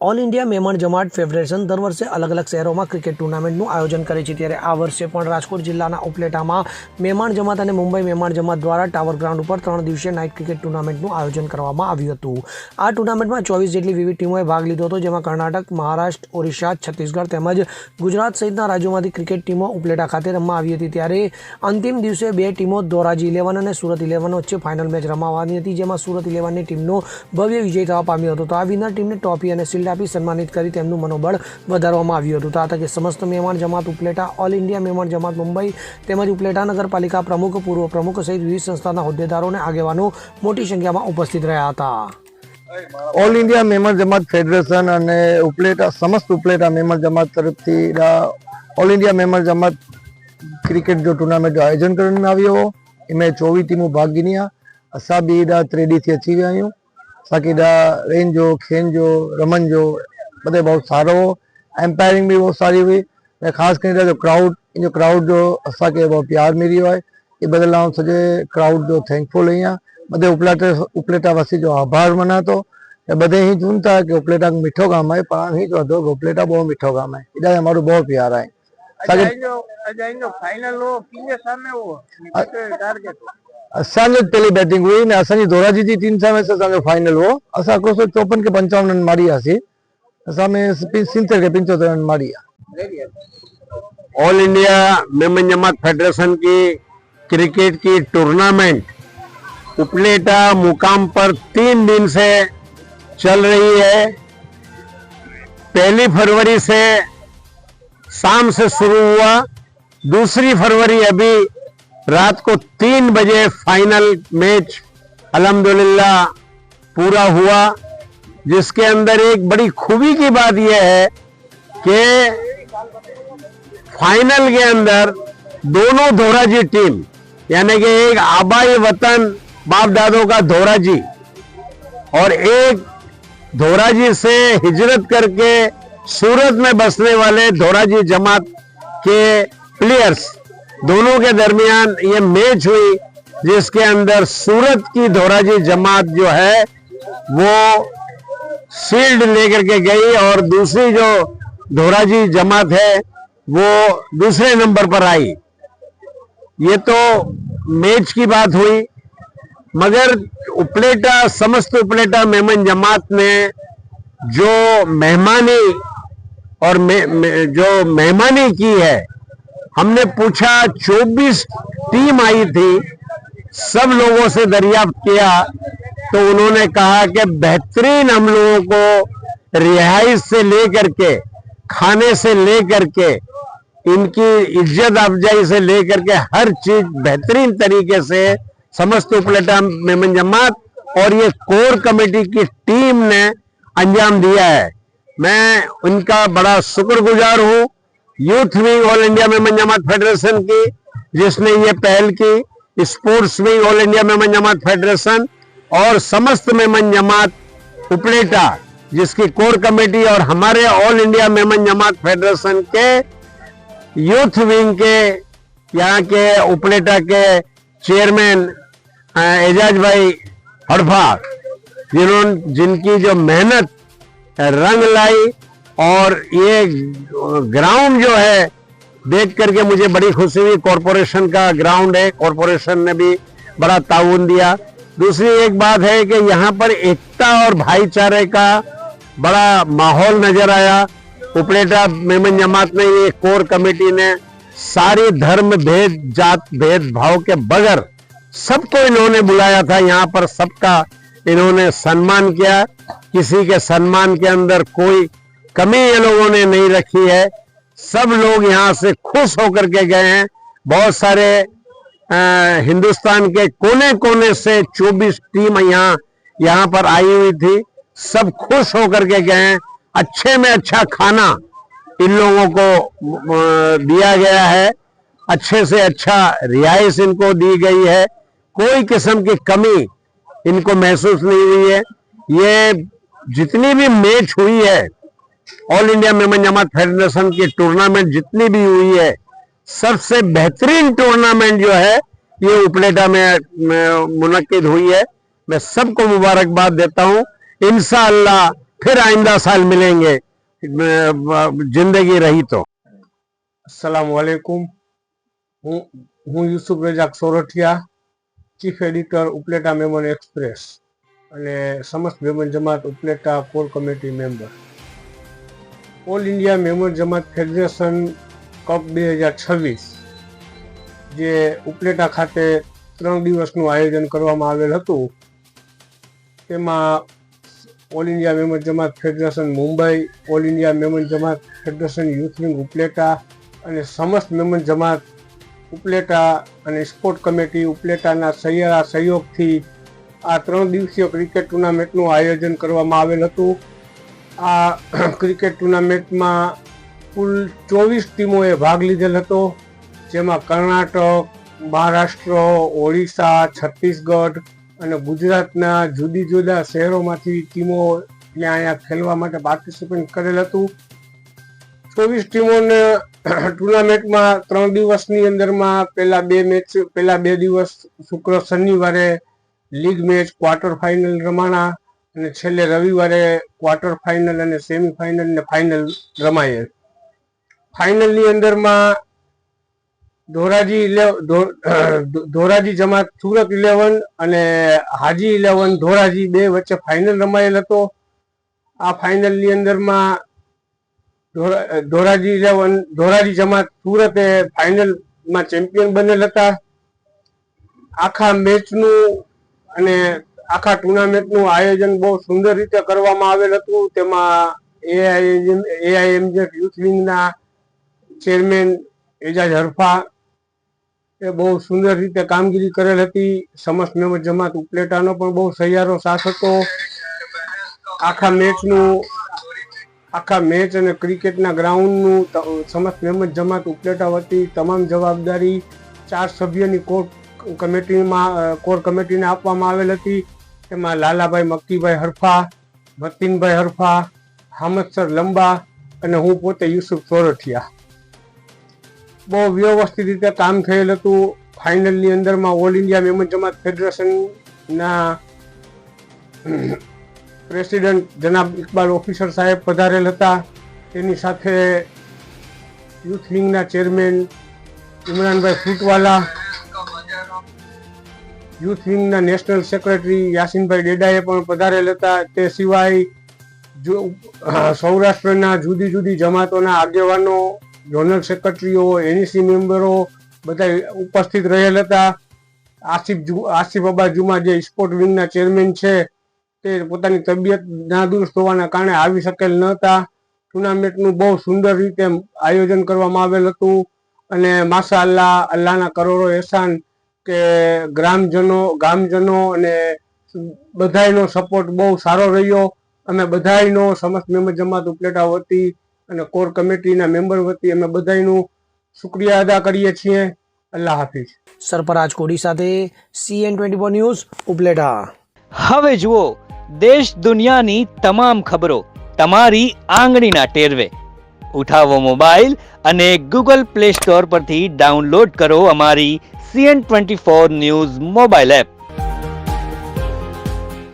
All India મહેમાન જમાત federation દર વર્ષે અલગ અલગ શહેરોમાં ક્રિકેટ ટુર્નામેન્ટનું આયોજન કરે છે ત્યારે આ વર્ષે પણ રાજકોટ જિલ્લાના ઉપલેટામાં મહેમાન જમાત અને મુંબઈ મહેમાન જમાત દ્વારા ટાવર ગ્રાઉન્ડ ઉપર 3 દિવસીય નાઇટ ક્રિકેટ ટુર્નામેન્ટનું આયોજન કરવામાં આવ્યું હતું। આ ટુર્નામેન્ટમાં 24 જેટલી વિવિધ ટીમોએ ભાગ લીધો હતો, જેમાં કર્ણાટક, મહારાષ્ટ્ર, ઓરિસ્સા, છત્તીસગઢ તેમજ ગુજરાત સહિતના રાજ્યોમાંથી ક્રિકેટ ટીમો ઉપલેટા ખાતે રમવા આવી હતી। ત્યારે અંતિમ દિવસે 2 ટીમો ધોરાજી 11 અને સુરત 11 વચ્ચે ફાઇનલ મેચ રમાવાની હતી, જેમાં સુરત 11ની ટીમનો ભવ્ય વિજય થવા પામ્યો હતો। તો આ વિનર ટીમને ટ્રોફી અને શિલ્ડ આપી સન્માનિત કરી તેમનું મનોબળ વધારવામાં આવ્યું હતું। તો આ તકે સમસ્ત મહેમાન જમાત ઉપલેટા, ઓલ ઇન્ડિયા મહેમાન જમાત મુંબઈ તેમજ ઉપલેટા નગરપાલિકા પ્રમુખ, પૂર્વ પ્રમુખ સહિત વિવિધ સંસ્થાના હોદ્દેદારો અને આગેવાનો મોટી સંખ્યામાં ઉપસ્થિત રહ્યા હતા। ઓલ ઇન્ડિયા મહેમાન જમાત ફેડરેશન અને ઉપલેટા સમસ્ત ઉપલેટા મહેમાન જમાત તરફથી ઓલ ઇન્ડિયા મહેમાન જમાત ક્રિકેટ जो टूर्नामेंट आयोजन करने આવ્યો એમાં 24 टीमों भाग गिनिया। असां भी त्रेडी थी अची विया आहियूं। असांखे रेंज जो, खेन जो, रमन जो बधे बहुत सारो, एम्पायरिंग भी बहुत सारी हुई। ख़ास करे जो क्राउड जो असांखे बहुत प्यार मिलियो है, ये बदल आउं सॼे क्राउड जो थैंकफुल आहियां। बधे उपलेटा वासी जो आभार मना तो बधे ही चून था कि उपलेटा मिठो गाम है, पर ही चवंदो कि उपलेटा बहुत मिठो गाम है। इधर हमारो बहुत प्यार है। असांजो पहली बैटिंग हुई ने असांजी धोराजी जी टीम सां असांजो फाइनल हो। असां 154 के 55 रन मारी आसी। असां में 70 के 75 रन मारी। All India Memon Jamat federation की क्रिकेट की टूर्नामेंट उपलेटा मुकाम पर 3 दिन से चल रही है। 1 फरवरी से शाम से शुरू हुआ, 2 फरवरी अभी रात को 3 बजे फाइनल मैच अल्हम्दुलिल्लाह पूरा हुआ, जिसके अंदर एक बड़ी खूबी की बात यह है कि फाइनल के अंदर दोनों धोराजी टीम, यानी कि एक आबाई वतन बाप दादों का धोराजी और एक धोराजी से हिजरत करके सूरत में बसने वाले धोराजी जमात के प्लेयर्स, दोनों के दरमियान ये मैच हुई, जिसके अंदर सूरत की धोराजी जमात जो है वो शील्ड लेकर के गई और दूसरी जो धोराजी जमात है वो दूसरे नंबर पर आई। ये तो मैच की बात हुई, मगर उपलेटा समस्त उपलेटा मेमन जमात ने जो मेहमानी और जो मेहमानी की है, हमने पूछा, 24 टीम आई थी, सब लोगों से दरियाफ्त किया तो उन्होंने कहा कि बेहतरीन हम लोगों को रिहाइश से लेकर के, खाने से लेकर के, इनकी इज्जत अफजाई से लेकर के हर चीज बेहतरीन तरीके से समस्त उपलेटा मेमन जमात और ये कोर कमेटी की टीम ने अंजाम दिया है। मैं उनका बड़ा शुक्रगुजार हूँ। Youth wing all India Memon Jamat federation की, जिसने ये पहल की, sports wing all India Memon Jamat federation और समस्त मेमन जमात उपलेटा जिसकी कोर कमेटी और हमारे all India Memon Jamat federation के यूथ विंग के यहाँ के उपलेटा के चेयरमैन एजाज भाई हड़फा, जिनकी जो मेहनत रंग लाई और ये ग्राउंड जो है देख करके मुझे बड़ी खुशी हुई। कॉरपोरेशन का ग्राउंड है, कॉरपोरेशन ने भी बड़ा ताउन दिया। दूसरी एक बात है कि यहाँ पर एकता और भाईचारे का बड़ा माहौल नजर आया। उपलेटा मेमन जमात ने, ये कोर कमेटी ने सारी धर्म भेद, जात भेद भाव के बगैर सबको इन्होंने बुलाया था। यहाँ पर सबका इन्होंने सम्मान किया। किसी के सम्मान के अंदर कोई कमी ये लोगों ने नहीं रखी है। सब लोग यहाँ से खुश होकर के गए हैं। बहुत सारे हिंदुस्तान के कोने कोने से 24 टीम यहाँ पर आई हुई थी। सब खुश होकर के गए हैं। अच्छे में अच्छा खाना इन लोगों को दिया गया है, अच्छे से अच्छा रिहाइश इनको दी गई है। कोई किस्म की कमी इनको महसूस नहीं हुई है। ये जितनी भी मैच हुई है, all India Memon Jamat federation की टूर्नामेंट जितनी भी हुई है, सबसे बेहतरीन टूर्नामेंट जो है ये उपलेटा में मुनक्किद हुई है। मैं सबको मुबारकबाद देता हूँ। इंशाअल्लाह फिर आइंदा साल मिलेंगे जिंदगी रही तो। अस्सलाम वालेकुम। હું Yusuf Rajak Sorathiya, chief editor Upleta Memon express અને સમસ્ત Memon Jamat Upleta core committee member. All India Memon Jamat federation cup 2026 જે ઉપલેટા ખાતે 3 દિવસનું આયોજન કરવામાં આવેલ હતું, તેમાં all India Memon Jamat federation Mumbai, all India Memon Jamat federation youth wing Upleta અને સમસ્ત મેમન જમાત ઉપલેટા અને સ્પોર્ટ કમિટી ઉપલેટાના સહિયારા સહયોગથી આ 3 દિવસીય ક્રિકેટ ટુર્નામેન્ટનું આયોજન કરવામાં આવેલ હતું. આ ક્રિકેટ ટુર્નામેન્ટમાં કુલ 24 ટીમોએ ભાગ લીધેલ હતો, જેમાં કર્ણાટક, મહારાષ્ટ્ર, ઓડિશા, છત્તીસગઢ અને ગુજરાતના જુદી જુદા શહેરોમાંથી ટીમો અહીંયા ખેલવા માટે પાર્ટિસિપેટ કરેલ હતું. 24 ટીમોને ટુર્નામેન્ટમાં 3 દિવસની અંદરમાં પહેલા બે દિવસ શુક્ર શનિવારે લીગ મેચ ક્વાર્ટર ફાઇનલ રમાણા અને છેલ્લે રવિવારે ક્વાર્ટર ફાઇનલ અને સેમીફાઇનલ ને ફાઇનલ રમાયેલ. ફાઇનલની અંદરમાં ધોરાજી જમાત સુરત 11 અને હાજી 11 ધોરાજી બે વચ્ચે ફાઇનલ રમાયેલ હતો. આ ફાઇનલની અંદરમાં ધોરાજી જમાત સુરતે ફાઇનલમાં ચેમ્પિયન બનેલ હતા. આખા મેચનું અને આખા ટુર્નામેન્ટનું આયોજન બહુ સુંદર રીતે કરવામાં આવેલ હતું. તેમાં AIMJ યુથ વિંગના ચેરમેન એજાજ હરફા એ બહુ સુંદર રીતે કામગીરી કરેલ હતી. સમસ્ત મેમન જમાત ઉપલેટાનો પણ બહુ સહિયારો સાથ હતો. આખા મેચ અને ક્રિકેટના ગ્રાઉન્ડનું સમસ્ત મેમન જમાત ઉપલેટા વતી તમામ જવાબદારી 4 સભ્યોની કોર કમિટીને આપવામાં આવેલ હતી. તેમાં લાલાભાઈ મક્કીભાઈ હરફા, મતીનભાઈ હરફા, હામદસર લંબા અને હું પોતે યુસુફ સોરઠિયા. બહુ વ્યવસ્થિત રીતે કામ થયેલ હતું. ફાઇનલની અંદરમાં ઓલ ઇન્ડિયા મેમન જમાત ફેડરેશનના પ્રેસિડેન્ટ જનાબ ઇકબાલ ઓફિસર સાહેબ પધારેલ હતા. તેની સાથે યુથ વિંગના ચેરમેન ઇમરાનભાઈ ફૂટવાલા, યુથ વિંગના નેશનલ સેક્રેટરી યાસીનભાઈ ડેડાએ પણ પધારેલ હતા. તે સિવાય સૌરાષ્ટ્રના જુદી જુદી જમાતોના આગેવાનો, ઝોનલ સેક્રેટરીઓ, NEC મેમ્બરો બધા ઉપસ્થિત રહેલ હતા. આસિફ અબ્બા જુમા જે સ્પોર્ટ વિંગના ચેરમેન છે, તે પોતાની તબિયત નાદુરસ્ત હોવાના કારણે આવી શકેલ ન હતા. ટુર્નામેન્ટનું બહુ સુંદર રીતે આયોજન કરવામાં આવેલ હતું અને માશા અલ્લાહના કરોડો એહસાન કે ગામજનો અને બધાયનો સપોર્ટ બહુ સારો રહ્યો. અમે બધાયનો સમસ્ત મેમન જમાત ઉપલેટા વતી અને કોર કમિટીના મેમ્બર વતી અમે બધાયનું શુક્રિયા અદા કરીએ છીએ. અલ્લાહ હાફિઝ. સરફરાજ કોડી સાથે CN24 ન્યૂઝ ઉપલેટા. હવે જુઓ દેશ દુનિયાની તમામ ખબરો તમારી આંગળીના ટેરવે. ઉઠાવો મોબાઈલ અને Google Play Store પરથી ડાઉનલોડ કરો અમારી CN24 ન્યૂઝ મોબાઈલ એપ.